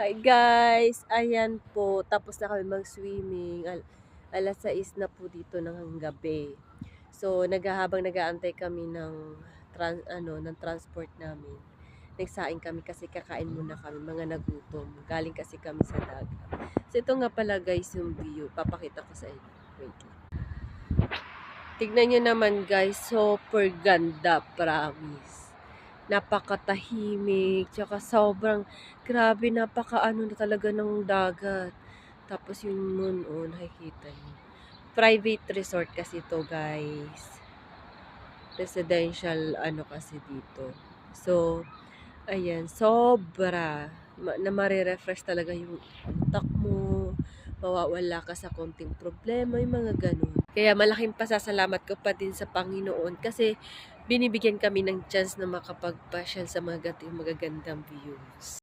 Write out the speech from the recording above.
Hi guys! Ayan po, tapos na kami mag-swimming. Alas 6 na po dito ng gabi. So, habang nag-aantay kami ng, ng transport namin. Nagsaing kami kasi kakain muna kami, mga nagutom. Galing kasi kami sa dagat. So, ito nga pala guys yung view. Papakita ko sa inyo. Wait lang. Tignan nyo naman guys, super ganda, promise. Napakatahimik, tsaka sobrang grabe, napakaano na talaga ng dagat. Tapos yung moon, oh, nakikita niyo. Private resort kasi to guys. Residential ano kasi dito. So, ayan, sobra na marirefresh talaga yung utak mo, mawawala ka sa konting problema, yung mga ganun. Kaya malaking pasasalamat ko pa din sa Panginoon kasi binibigyan kami ng chance na makapagpasyal sa mga magagandang views.